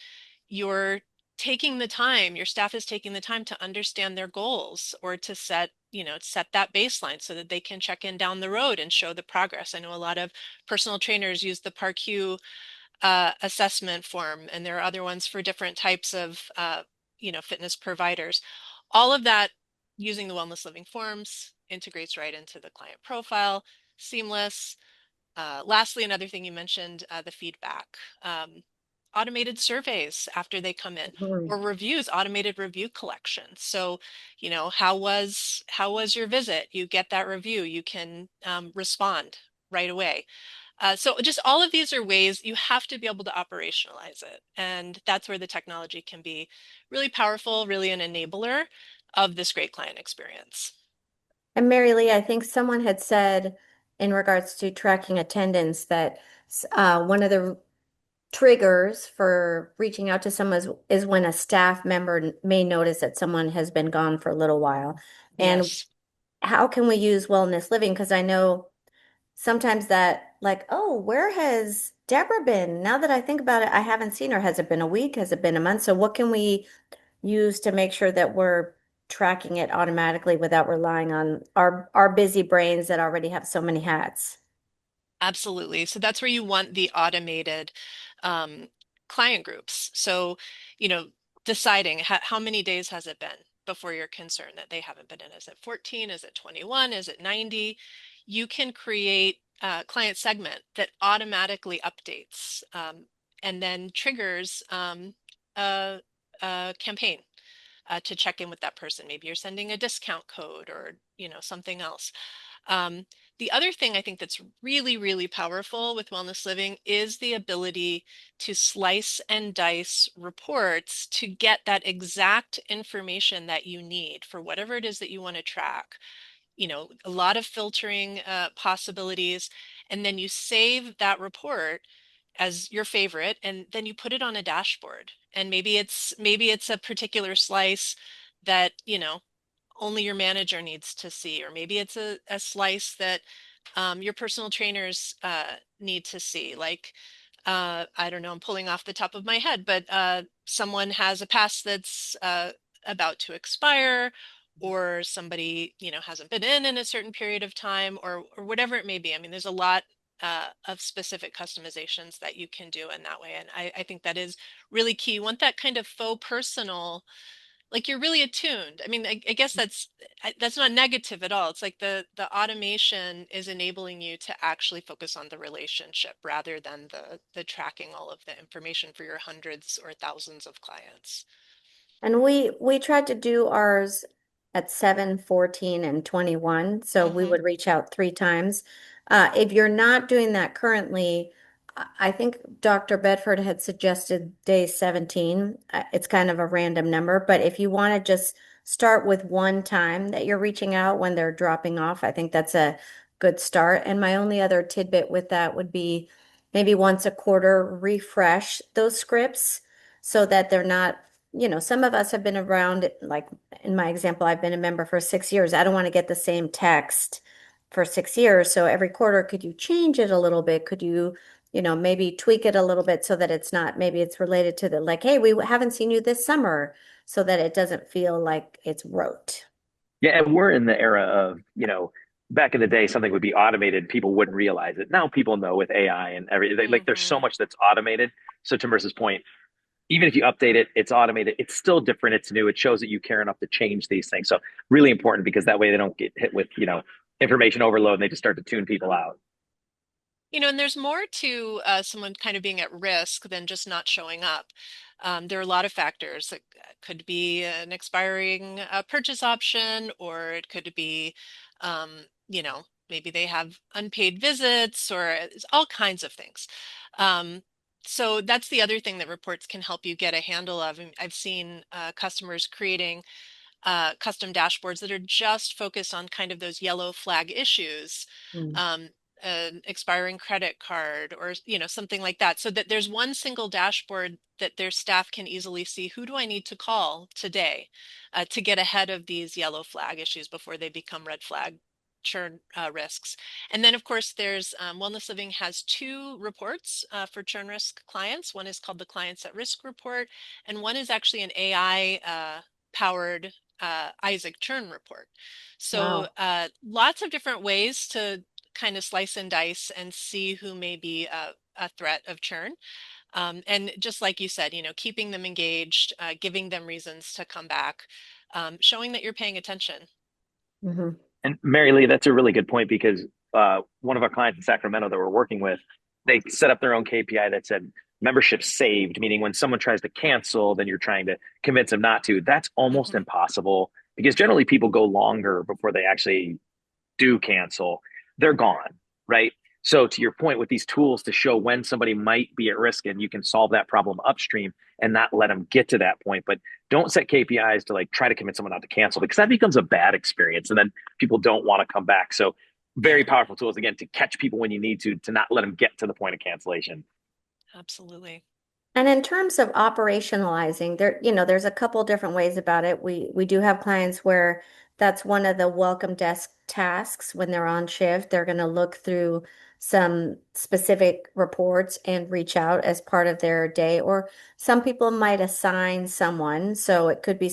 You're taking the time, your staff is taking the time to understand their goals, or to set that baseline so that they can check in down the road and show the progress. I know a lot of personal trainers use the PARQ assessment form, and there are other ones for different types of fitness providers. All of that, using the Wellness Living forms, integrates right into the client profile, seamless. Lastly, another thing you mentioned, the feedback. Automated surveys after they come in, Mhm. or reviews, automated review collection. So, how was your visit? You get that review, you can respond right away. So just all of these are ways you have to be able to operationalize it. And that's where the technology can be really powerful, really an enabler of this great client experience. And Mary Lee, I think someone had said in regards to tracking attendance that one of the triggers for reaching out to someone is when a staff member may notice that someone has been gone for a little while. And Yes. how can we use wellness living? Because I know sometimes that, like, oh, where has Deborah been? Now that I think about it, I haven't seen her. Has it been a week? Has it been a month? So what can we use to make sure that we're tracking it automatically without relying on our busy brains that already have so many hats? Absolutely. So that's where you want the automated um, client groups. So, you know, deciding how many days has it been before you're concerned that they haven't been in. Is it 14? Is it 21? Is it 90? You can create a client segment that automatically updates, and then triggers a, a campaign to check in with that person. Maybe you're sending a discount code, or something else. Um, the other thing I think that's really, really powerful with Wellness Living is the ability to slice and dice reports to get that exact information that you need for whatever it is that you want to track. A lot of filtering possibilities, and then you save that report as your favorite, and then you put it on a dashboard. And maybe it's a particular slice that only your manager needs to see, or maybe it's a slice that your personal trainers need to see. Like, I don't know, I'm pulling off the top of my head, but someone has a pass that's about to expire, or somebody, hasn't been in a certain period of time, or whatever it may be. I mean, there's a lot of specific customizations that you can do in that way. And I think that is really key. You want that kind of faux personal, like you're really attuned. I mean, I guess that's not negative at all. It's like the automation is enabling you to actually focus on the relationship rather than the tracking all of the information for your hundreds or thousands of clients. And we tried to do ours at 7, 14, and 21. So we Hmm. would reach out 3 times. If you're not doing that currently, I think Dr. Bedford had suggested day 17. It's kind of a random number, but if you want to just start with one time that you're reaching out when they're dropping off, I think that's a good start. And my only other tidbit with that would be maybe once a quarter, refresh those scripts so that they're not, some of us have been around, like in my example, I've been a member for 6 years. I don't want to get the same text for 6 years. So every quarter, could you change it a little bit? Could you, maybe tweak it a little bit so that it's not, maybe it's related to the, like, hey, we haven't seen you this summer, so that it doesn't feel like it's rote. Yeah, and we're in the era of, back in the day, something would be automated, people wouldn't realize it. Now people know with AI and everything, like there's so Hmm. much that's automated. So to Marissa's point, even if you update it, it's automated. It's still different. It's new. It shows that you care enough to change these things. So really important because that way they don't get hit with, information overload and they just start to tune people out. And there's more to someone kind of being at risk than just not showing up. There are a lot of factors. It could be an expiring purchase option, or it could be, maybe they have unpaid visits, or it's all kinds of things. Um, so that's the other thing that reports can help you get a handle of. And I've seen customers creating custom dashboards that are just focused on kind of those yellow flag issues, Mm. um, an expiring credit card or something like that, so that there's one single dashboard that their staff can easily see, who do I need to call today to get ahead of these yellow flag issues before they become red flag churn risks. And then of course there's Wellness Living has two reports for churn risk clients. One is called the Clients at Risk report, and one is actually an AI powered Isaac churn report. So Wow. lots of different ways to kind of slice and dice and see who may be a threat of churn. And just like you said, keeping them engaged, giving them reasons to come back, showing that you're paying attention. Hmm. And Mary Lee, that's a really good point because one of our clients in Sacramento that we're working with, they set up their own KPI that said membership saved, meaning when someone tries to cancel, then you're trying to convince them not to. That's almost Hmm. impossible because generally people go longer before they actually do cancel, they're gone, right? So to your point, with these tools to show when somebody might be at risk and you can solve that problem upstream and not let them get to that point. But don't set KPIs to like try to convince someone not to cancel because that becomes a bad experience and then people don't want to come back. So very Yeah, powerful tools again to catch people when you need to not let them get to the point of cancellation. absolutely. And in terms of operationalizing, there's a couple different ways about it. We do have clients where that's one of the welcome desk tasks when they're on shift. They're going to look through some specific reports and reach out as part of their day. Or some people might assign someone. So it could be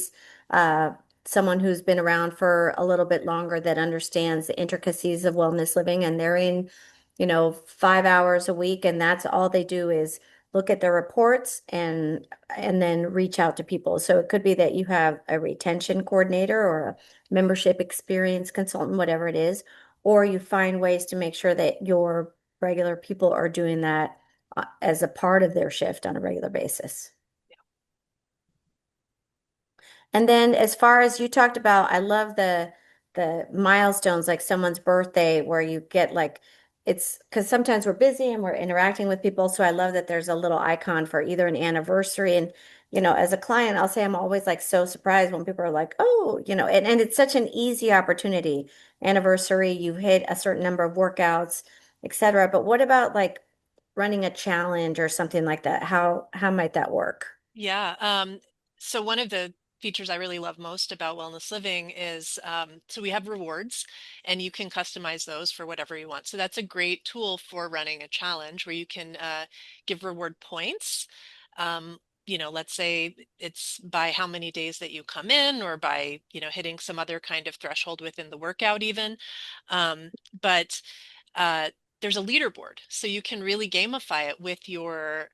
uh, someone who's been around for a little bit longer that understands the intricacies of wellness living, and they're in, 5 hours a week, and that's all they do is look at the reports and then reach out to people. So it could be that you have a retention coordinator or a membership experience consultant, whatever it is, or you find ways to make sure that your regular people are doing that as a part of their shift on a regular basis. And then as far as you talked about, I love the milestones, like someone's birthday, where you get like it's because sometimes we're busy and we're interacting with people. So I love that there's a little icon for either an anniversary. And, as a client, I'll say I'm always like so surprised when people are like, oh, and it's such an easy opportunity. Anniversary, you hit a certain number of workouts, etc. But what about like running a challenge or something like that? How might that work? Yeah. So one of the features I really love most about Wellness Living is so we have rewards and you can customize those for whatever you want. So that's a great tool for running a challenge where you can give reward points. Um, let's say it's by how many days that you come in or by, hitting some other kind of threshold within the workout even. But uh, there's a leaderboard, so you can really gamify it with your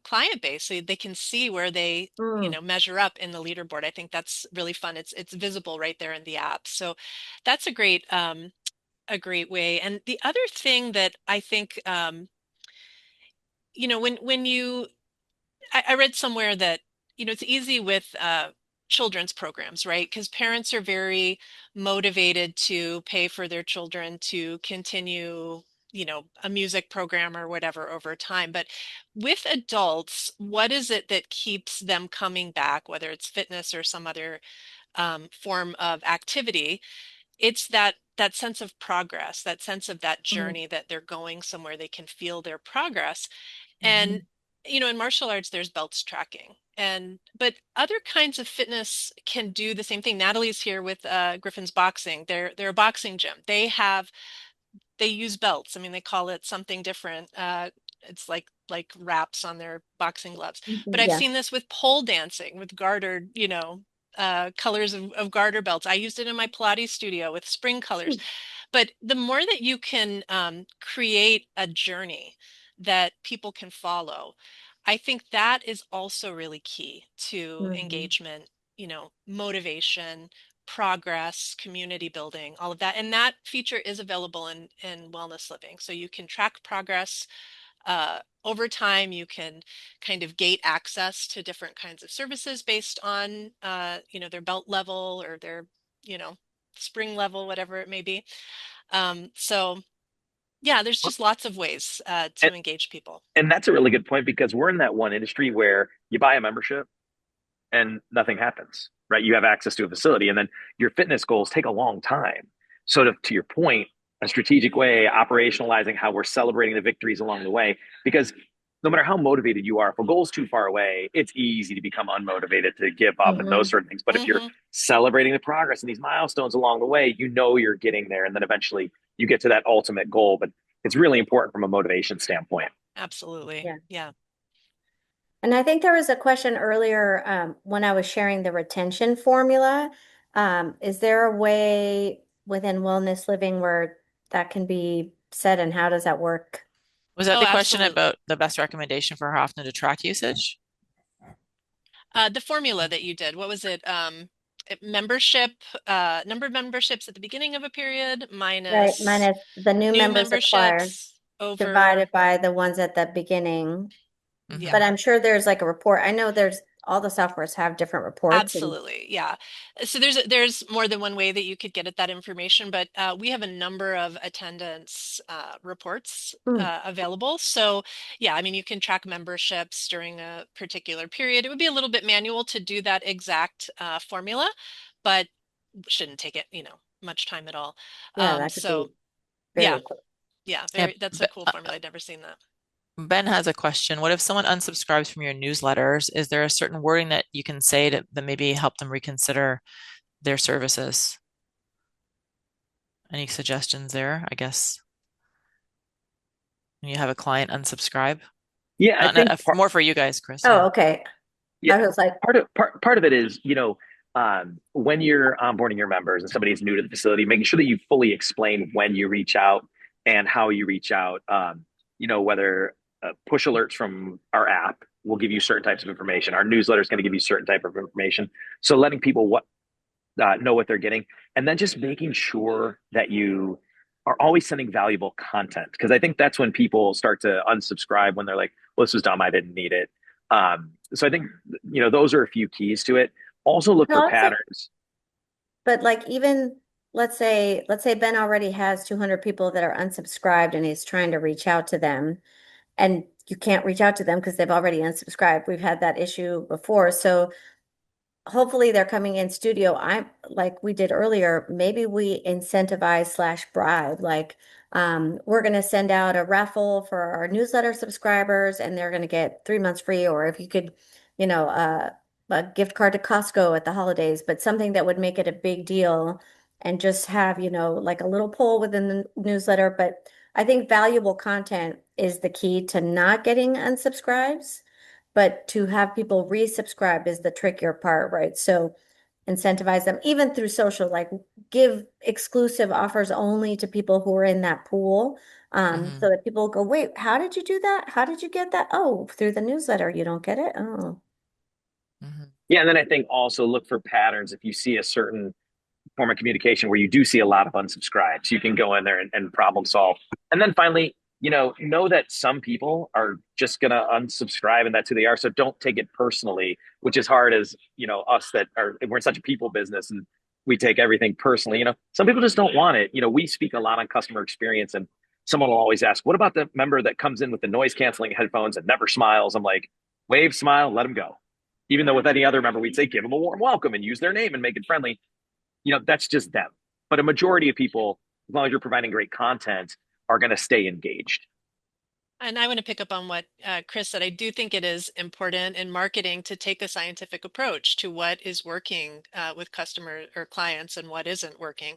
client base, so they can see where they, Mm. measure up in the leaderboard. I think that's really fun. It's visible right there in the app, so that's a great way. And the other thing that I think, when I read somewhere that, it's easy with children's programs, right? Because parents are very motivated to pay for their children to continue, a music program or whatever over time. But with adults, what is it that keeps them coming back, whether it's fitness or some other form of activity? It's that sense of progress, that sense of that Mm. journey that they're going somewhere, they can feel their progress. And, Mhm. in martial arts, there's belts tracking. But other kinds of fitness can do the same thing. Natalie's here with Griffin's Boxing. They're a boxing gym. They use belts. I mean, they call it something different. It's like wraps on their boxing gloves. But Mhm. I've Yeah. seen this with pole dancing, with gartered, colors of garter belts. I used it in my Pilates studio with spring colors. But the more that you can create a journey that people can follow, I think that is also really key to Mhm. engagement, motivation, progress, community building, all of that. And that feature is available in Wellness Living. So you can track progress over time. You can kind of gate access to different kinds of services based on, their belt level or their, you know, spring level, whatever it may be. So yeah, there's just lots of ways And, to engage people. and that's a really good point because we're in that one industry where you buy a membership and nothing happens, right? You have access to a facility, and then your fitness goals take a long time. So, to your point, a strategic way, operationalizing how we're celebrating the victories along the way, because no matter how motivated you are, if a goal's too far away, it's easy to become unmotivated, to give up, and those Mhm. sort of things. But if you're Hmm. celebrating the progress and these milestones along the way, you know you're getting there, and then eventually you get to that ultimate goal. But it's really important from a motivation standpoint. Absolutely. Yeah. Yeah. And I think there was a question earlier when I was sharing the retention formula. Is there a way within wellness living where that can be said, and how does that work? Was that Oh, the question absolutely. about the best recommendation for how often to track usage? The formula that you did, what was it? Membership, number of memberships at the beginning of a period Right, minus minus the new new members acquired memberships over, divided by the ones at the beginning. yeah. But Hmm. I'm sure there's like a report. I know there's all the softwares have different reports and Absolutely. Yeah. So there's more than one way that you could get at that information, but we have a number of attendance reports mm, available. So yeah, I mean, you can track memberships during a particular period. It would be a little bit manual to do that exact formula, but shouldn't take it, much time at all. yeah, that could be So very yeah, cool. yeah, Yeah, that's a cool formula. I'd never seen that. Ben has a question. What if someone unsubscribes from your newsletters? Is there a certain wording that you can say that maybe help them reconsider their services? Any suggestions there? I guess when you have a client unsubscribe, Yeah, I not think more for you guys, Chris. Oh, Yeah. okay. yeah, I was like, part of it is, when you're onboarding your members and somebody is new to the facility, making sure that you fully explain when you reach out and how you reach out. Whether push alerts from our app will give you certain types of information. Our newsletter is going to give you certain type of information. So letting people know what they're getting, and then just making sure that you are always sending valuable content, because I think that's when people start to unsubscribe, when they're like, "Well, this was dumb. I didn't need it." So I think those are a few keys to it. Also, look but for also, patterns. but like even let's say Ben already has 200 people that are unsubscribed and he's trying to reach out to them, and you can't reach out to them because they've already unsubscribed. We've had that issue before. So hopefully they're coming in studio. I'm like we did earlier, maybe we incentivize slash bribe, like we're going to send out a raffle for our newsletter subscribers and they're going to get 3 months free. Or if you could, you know, a gift card to Costco at the holidays, but something that would make it a big deal and just have, like a little poll within the newsletter. But I think valuable content is the key to not getting unsubscribes, but to have people resubscribe is the trickier part, right? So incentivize them even through social, like give exclusive offers only to people who are in that pool. So Hmm. that people go, wait, how did you do that? How did you get that? Oh, through the newsletter. You don't get it? Oh. Hmm. Yeah, and then I think also look for patterns. If you see a certain form of communication where you do see a lot of unsubscribes, you can go in there and problem solve. And then finally, know that some people are just gonna unsubscribe and that's who they are. So don't take it personally, which is hard as, us that are we're in such a people business and we take everything personally. Some people just don't want it. We speak a lot on customer experience and someone will always ask, what about the member that comes in with the noise canceling headphones and never smiles? I'm like, wave, smile, let them go. Even though with any other member, we'd say give them a warm welcome and use their name and make it friendly. That's just them. But a majority of people, as long as you're providing great content, are going to stay engaged. And I want to pick up on what Chris said. I do think it is important in marketing to take a scientific approach to what is working with customer or clients and what isn't working.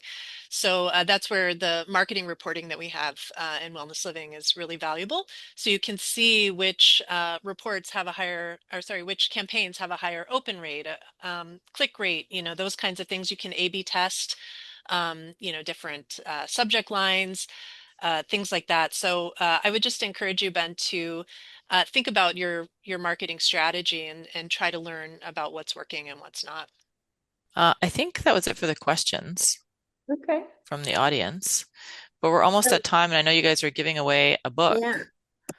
So that's where the marketing reporting that we have in Wellness Living is really valuable. So you can see which reports have a higher, or sorry, which campaigns have a higher open rate, click rate, those kinds of things you can A/B test, different subject lines, things like that. So I would just encourage you, Ben, to think about your marketing strategy and try to learn about what's working and what's not. I think that was it for the questions Okay. from the audience, but we're almost So, at time, and I know you guys are giving away a book. yeah.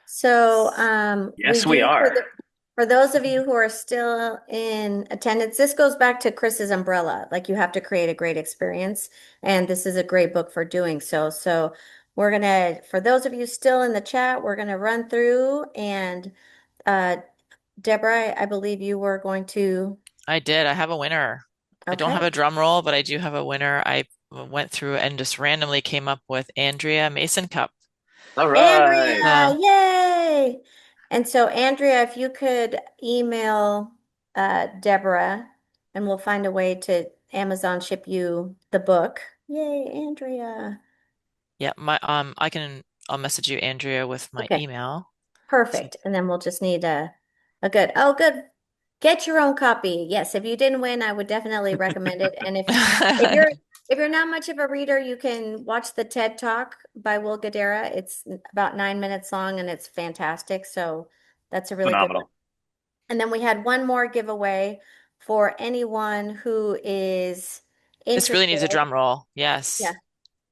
So we Yes, we do are. for those of you who are still in attendance, this goes back to Chris's umbrella. Like you have to create a great experience, and this is a great book for doing so. So we're gonna, for those of you still in the chat, we're gonna run through and uh Deborah, I believe you were going to. I did. I have a winner. I don't have Okay. a drum roll, but I do have a winner. I went through and just randomly came up with Andrea Mason Cup. All right. Andrea, So, yay! And so, Andrea, if you could email Deborah, and we'll find a way to Amazon ship you the book. Yay, Andrea. yeah, I'll message you, Andrea, with my Okay, email. So, perfect. And then we'll just need a good, oh, good. Get your own copy. Yes, if you didn't win, I would definitely recommend it. And if you're not much of a reader, you can watch the TED Talk by Will Guidara. It's about 9 minutes long and it's fantastic. So that's a really good one. Phenomenal. And then we had one more giveaway for anyone who is this really needs a interested. drum roll. Yeah, Yes.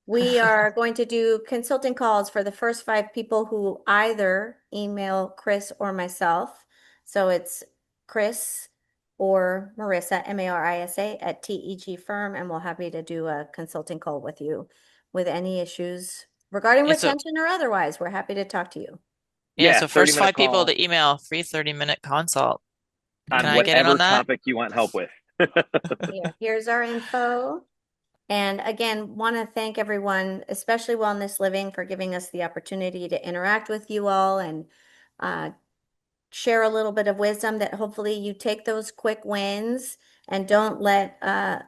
we are going to do consulting calls for the first 5 people who either email Chris or myself. So it's Chris or Marisa, Marisa at TEG Firm, and we'll happy to do a consulting call with you with any issues regarding Yeah, so retention or otherwise. We're happy to talk to you. yeah, Yeah, so 30 first minute five people call to email, free 30-minute consult. Can on I get in on whatever that? topic you want help with. Here, here's our info. And again, want to thank everyone, especially Wellness Living, for giving us the opportunity to interact with you all and uh, share a little bit of wisdom that hopefully you take those quick wins and don't let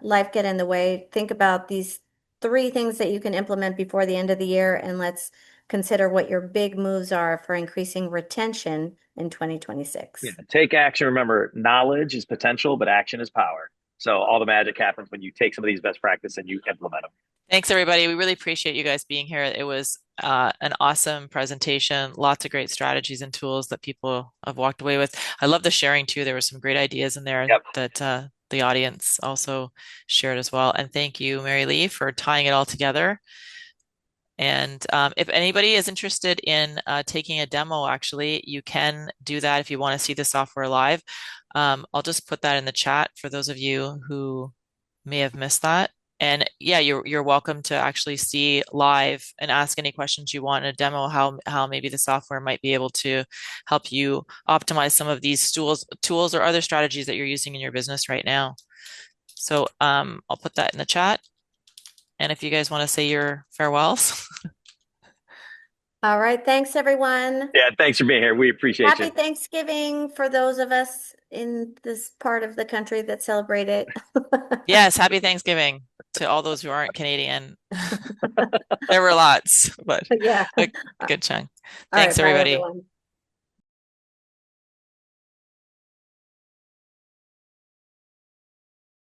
life get in the way. Think about these 3 things that you can implement before the end of the year, and let's consider what your big moves are for increasing retention in Yeah, 2026. take action. Remember, knowledge is potential, but action is power. So all the magic happens when you take some of these best practices and you implement them. Thanks, everybody. We really appreciate you guys being here. It was an awesome presentation. Lots of great strategies and tools that people have walked away with. I love the sharing too. There were some great ideas in there Yep. that the audience also shared as well. And thank you, Mary Lee, for tying it all together. And if anybody is interested in taking a demo, actually, you can do that if you want to see the software live. I'll just put that in the chat for those of you who may have missed that. And yeah, you're welcome to actually see live and ask any questions you want in a demo, how maybe the software might be able to help you optimize some of these tools or other strategies that you're using in your business right now. So I'll put that in the chat. And if you guys want to say your farewells. All right. Thanks, everyone. Yeah, thanks for being here. We appreciate Happy you. Thanksgiving for those of us in this part of the country that celebrate it. Yes, happy Thanksgiving to all those who aren't Canadian. There were lots, but Yeah. a All good chunk. right. Thanks, Bye, everybody. everyone.